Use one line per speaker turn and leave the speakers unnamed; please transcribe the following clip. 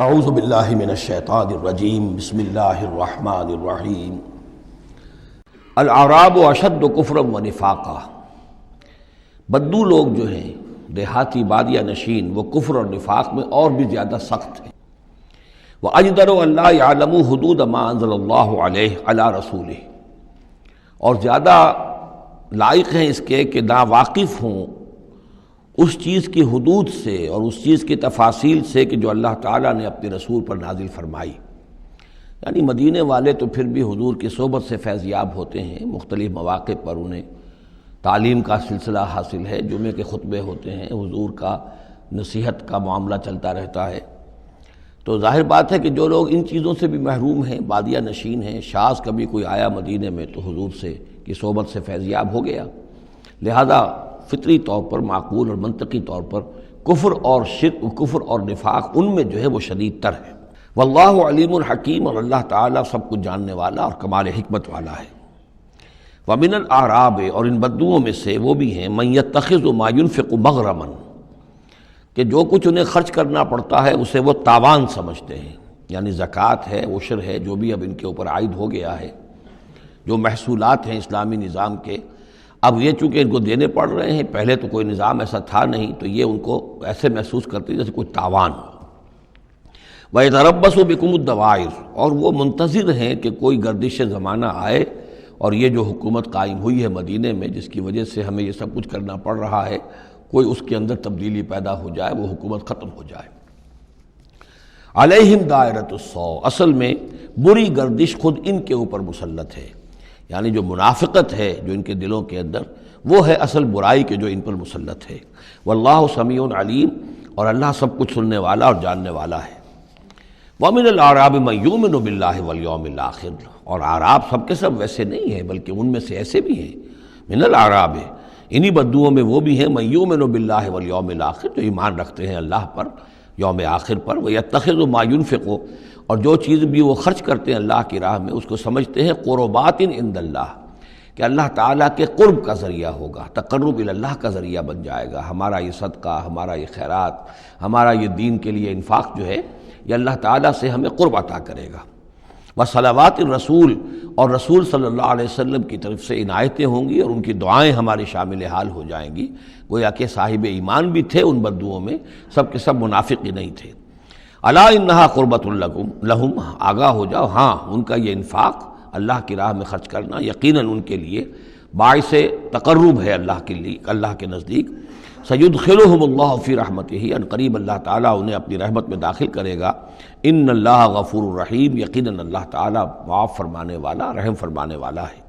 اعوذ باللہ من الشیطان الرجیم بسم اللہ الرحمن الرحیم الاعراب اشد کفرا و نفاقا، بدو لوگ جو ہیں دیہاتی بادیہ نشین وہ کفر اور نفاق میں اور بھی زیادہ سخت ہیں۔ وَأَجْدَرُ أَن لَا يَعْلَمُوا حُدُودَ مَا أَنزَلَ اللَّهُ عَلَيْهِ عَلَى رَسُولِهِ، اور زیادہ لائق ہیں اس کے کہ ناواقف ہوں اس چیز کی حدود سے اور اس چیز کی تفاصیل سے کہ جو اللہ تعالیٰ نے اپنے رسول پر نازل فرمائی۔ یعنی مدینے والے تو پھر بھی حضور کی صحبت سے فیض یاب ہوتے ہیں، مختلف مواقع پر انہیں تعلیم کا سلسلہ حاصل ہے، جمعے کے خطبے ہوتے ہیں، حضور کا نصیحت کا معاملہ چلتا رہتا ہے۔ تو ظاہر بات ہے کہ جو لوگ ان چیزوں سے بھی محروم ہیں، بادیہ نشین ہیں، شاذ کبھی کوئی آیا مدینے میں تو حضور سے کی صحبت سے فیض یاب ہو گیا، لہذا فطری طور پر، معقول اور منطقی طور پر کفر اور شرک، کفر اور نفاق ان میں جو ہے وہ شدید تر ہے۔ واللہ علیم الحکیم، اور اللہ تعالیٰ سب کچھ جاننے والا اور کمال حکمت والا ہے۔ ومن الاعراب، اور ان بدوؤں میں سے وہ بھی ہیں، من یتخذ ما ينفق مغرما، کہ جو کچھ انہیں خرچ کرنا پڑتا ہے اسے وہ تاوان سمجھتے ہیں، یعنی زکوٰۃ ہے، عشر ہے، جو بھی اب ان کے اوپر عائد ہو گیا ہے، جو محصولات ہیں اسلامی نظام کے، اب یہ چونکہ ان کو دینے پڑ رہے ہیں، پہلے تو کوئی نظام ایسا تھا نہیں، تو یہ ان کو ایسے محسوس کرتے جیسے کوئی تاوان ہو۔ وَيَتَرَبَّصُ بِكُمُ الدَّوَائِرُ، اور وہ منتظر ہیں کہ کوئی گردش زمانہ آئے اور یہ جو حکومت قائم ہوئی ہے مدینے میں، جس کی وجہ سے ہمیں یہ سب کچھ کرنا پڑ رہا ہے، کوئی اس کے اندر تبدیلی پیدا ہو جائے، وہ حکومت ختم ہو جائے۔ علیہم دائرۃ السوء، اصل میں بری گردش خود ان کے اوپر مسلط ہے، یعنی جو منافقت ہے جو ان کے دلوں کے اندر، وہ ہے اصل برائی کے جو ان پر مسلط ہے۔ واللہ سمیع علیم، اور اللہ سب کچھ سننے والا اور جاننے والا ہے۔ ومن الاعراب من یؤمن باللہ والیوم الآخر، اور اعراب سب کے سب ویسے نہیں ہیں، بلکہ ان میں سے ایسے بھی ہیں۔ من الاعراب، انہی بدوؤں میں وہ بھی ہیں، من یؤمن باللہ والیوم الآخر، جو ایمان رکھتے ہیں اللہ پر، یوم آخر پر۔ ویتخذ ما ینفق، اور جو چیز بھی وہ خرچ کرتے ہیں اللہ کی راہ میں، اس کو سمجھتے ہیں قربات عند اللہ، کہ اللہ تعالیٰ کے قرب کا ذریعہ ہوگا، تقرب الی اللہ کا ذریعہ بن جائے گا۔ ہمارا یہ صدقہ، ہمارا یہ خیرات، ہمارا یہ دین کے لیے انفاق جو ہے، یہ اللہ تعالیٰ سے ہمیں قرب عطا کرے گا۔ وصلوات الرسول، اور رسول صلی اللہ علیہ وسلم کی طرف سے عنایتیں ہوں گی اور ان کی دعائیں ہمارے شامل حال ہو جائیں گی۔ گویا کہ صاحب ایمان بھی تھے ان بدوؤں میں، سب کے سب منافق ہی نہیں تھے۔ الا انہا قربۃ لہم، آگاہ ہو جاؤ، ہاں ان کا یہ انفاق، اللہ کی راہ میں خرچ کرنا، یقیناً ان کے لیے باعث تقرب ہے اللہ کے لیے، اللہ کے نزدیک۔ سیدخلہم اللہ فی رحمتہ، ان قریب اللہ تعالیٰ انہیں اپنی رحمت میں داخل کرے گا۔ ان اللہ غفور الرحیم، یقیناً اللہ تعالیٰ معاف فرمانے والا، رحم فرمانے والا ہے۔